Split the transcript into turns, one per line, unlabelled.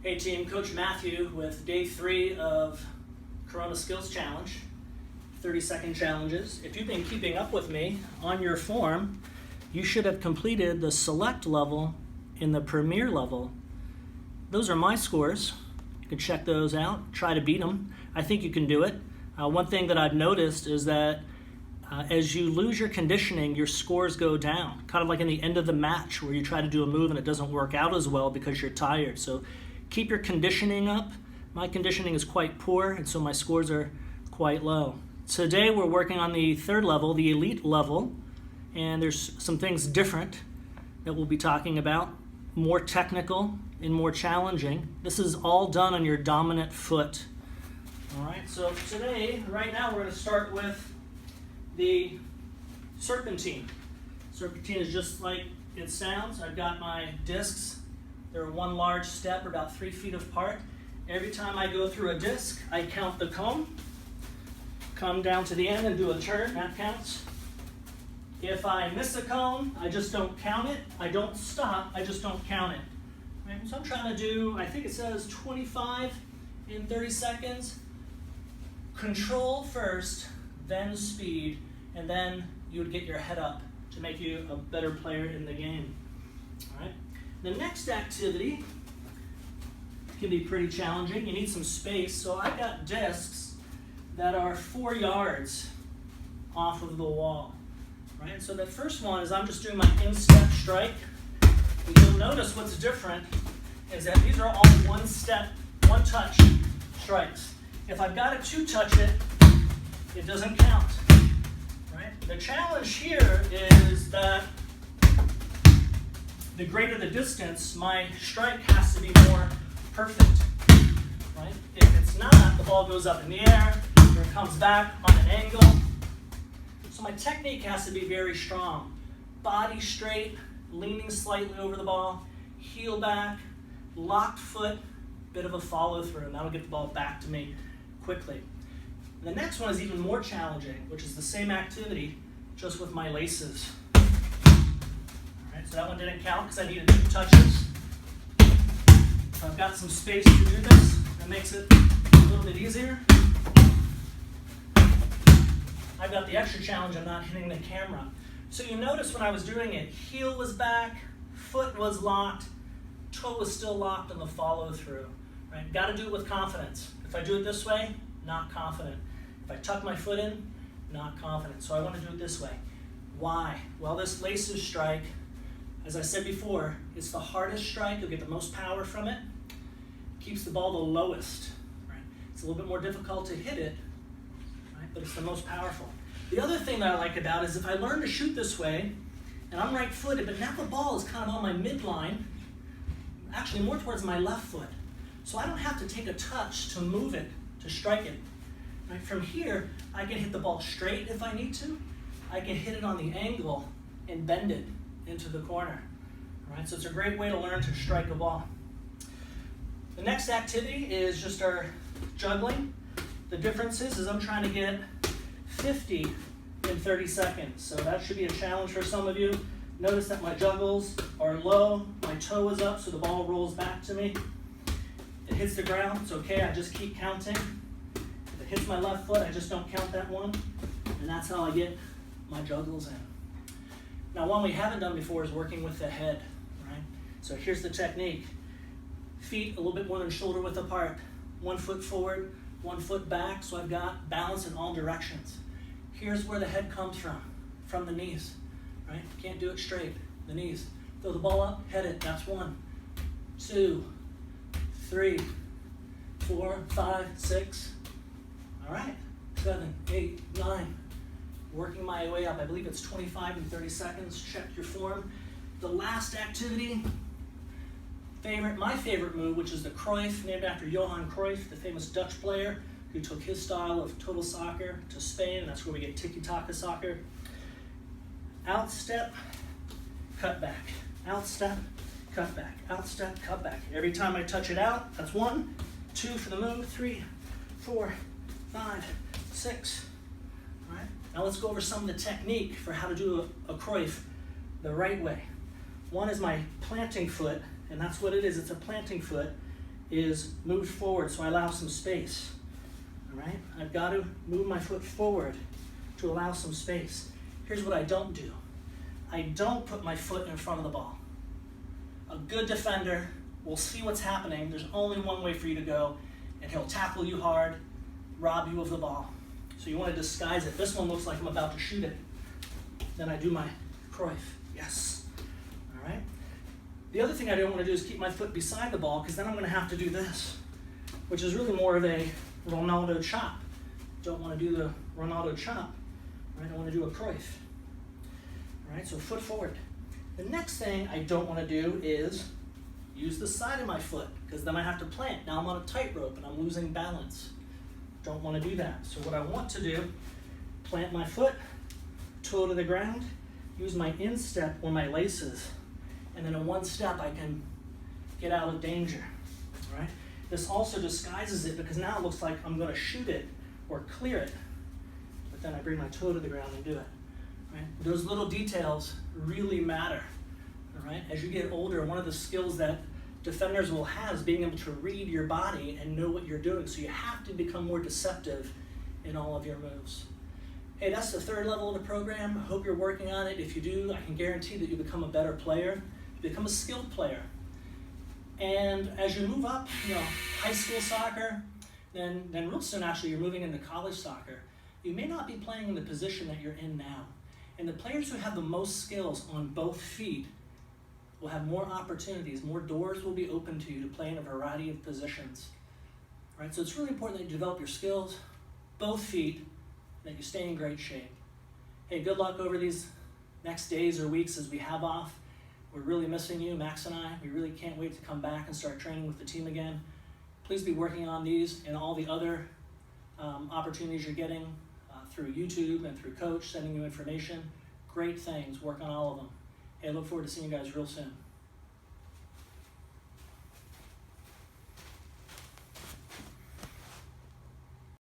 Hey team, Coach Matthew with day 3 of Corona Skills Challenge, 30-second challenges. If you've been keeping up with me on your form, you should have completed the select level and the premier level. Those are my scores. You can check those out, try to beat them. I think you can do it. One thing that I've noticed is that as you lose your conditioning, your scores go down, kind of like in the end of the match where you try to do a move and it doesn't work out as well because you're tired. So keep your conditioning up. My conditioning is quite poor, and so my scores are quite low. Today we're working on the 3rd level, the elite level, and there's some things different that we'll be talking about, more technical and more challenging. This is all done on your dominant foot. All right, so today, right now, we're going to start with the serpentine. Serpentine is just like it sounds. I've got my discs. They're one large step, or about 3 feet apart. Every time I go through a disc, I count the cone, come down to the end and do a turn. That counts. If I miss a cone, I just don't count it. I don't stop. I just don't count it. Right? So I'm trying to do, I think it says 25 in 30 seconds. Control first, then speed, and then you would get your head up to make you a better player in the game. All right. The next activity can be pretty challenging. You need some space. So I've got discs that are 4 yards off of the wall. Right? So the first one is I'm just doing my in-step strike. And you'll notice what's different is that these are all one-step, one-touch strikes. If I've got to two-touch it, it doesn't count. Right? The challenge here is that the greater the distance, my strike has to be more perfect. Right? If it's not, the ball goes up in the air, or it comes back on an angle. So my technique has to be very strong. Body straight, leaning slightly over the ball, heel back, locked foot, bit of a follow through, and that'll get the ball back to me quickly. The next one is even more challenging, which is the same activity, just with my laces. All right, so that one didn't count because I needed 2 touches. So I've got some space to do this. That makes it a little bit easier. I've got the extra challenge of not hitting the camera. So you notice when I was doing it, heel was back, foot was locked, toe was still locked on the follow through. Right? Got to do it with confidence. If I do it this way, not confident. If I tuck my foot in, not confident. So I want to do it this way. Why? Well, this laces strike, as I said before, it's the hardest strike. You'll get the most power from it. Keeps the ball the lowest. Right? It's a little bit more difficult to hit it, right? But it's the most powerful. The other thing that I like about it is if I learn to shoot this way, and I'm right-footed, but now the ball is kind of on my midline, actually more towards my left foot. So I don't have to take a touch to move it, to strike it. Right? From here, I can hit the ball straight if I need to. I can hit it on the angle and bend it into the corner. All right? So it's a great way to learn to strike a ball. The next activity is just our juggling. The difference is I'm trying to get 50 in 30 seconds. So that should be a challenge for some of you. Notice that my juggles are low, my toe is up, so the ball rolls back to me. It hits the ground, it's okay, I just keep counting. If it hits my left foot, I just don't count that one. And that's how I get my juggles in. Now, one we haven't done before is working with the head, right? So here's the technique. Feet a little bit more than shoulder width apart. 1 foot forward, 1 foot back, so I've got balance in all directions. Here's where the head comes from the knees, right? Can't do it straight, the knees. Throw the ball up, head it, that's 1, 2, 3, 4, 5, 6. All right, 7, 8, 9. Working my way up. I believe it's 25 in 30 seconds. Check your form. The last activity, my favorite move, which is the Cruyff, named after Johan Cruyff, the famous Dutch player who took his style of total soccer to Spain. That's where we get tiki-taka soccer. Outstep, cut back. Outstep, cut back. Outstep, cut back. Every time I touch it out, that's 1, 2 for the move, 3, 4, 5, 6. All right. Now let's go over some of the technique for how to do a Cruyff the right way. One is my planting foot, and that's what it is. It's a planting foot. is moved forward so I allow some space. All right? I've got to move my foot forward to allow some space. Here's what I don't do. I don't put my foot in front of the ball. A good defender will see what's happening. There's only one way for you to go, and he'll tackle you hard, rob you of the ball. So you want to disguise it. This one looks like I'm about to shoot it. Then I do my Cruyff. Yes. All right? The other thing I don't want to do is keep my foot beside the ball, because then I'm going to have to do this, which is really more of a Ronaldo chop. Don't want to do the Ronaldo chop. Right? I want to do a Cruyff. All right? So foot forward. The next thing I don't want to do is use the side of my foot, because then I have to plant. Now I'm on a tightrope and I'm losing balance. Don't want to do that. So what I want to do, plant my foot, toe to the ground, use my instep or my laces, and then in one step I can get out of danger. All right? This also disguises it, because now it looks like I'm going to shoot it or clear it, but then I bring my toe to the ground and do it. Right? Those little details really matter. All right? As you get older, one of the skills that defenders will have is being able to read your body and know what you're doing. So you have to become more deceptive in all of your moves. Hey, that's the third level of the program. I hope you're working on it. If you do, I can guarantee that you become a better player. You become a skilled player. And as you move up, high school soccer, then real soon actually you're moving into college soccer. You may not be playing in the position that you're in now. And the players who have the most skills on both feet will have more opportunities, more doors will be open to you to play in a variety of positions. Right? So it's really important that you develop your skills, both feet, and that you stay in great shape. Hey, good luck over these next days or weeks as we have off. We're really missing you, Max and I. We really can't wait to come back and start training with the team again. Please be working on these and all the other opportunities you're getting through YouTube and through Coach, sending you information. Great things. Work on all of them. Hey, I look forward to seeing you guys real soon.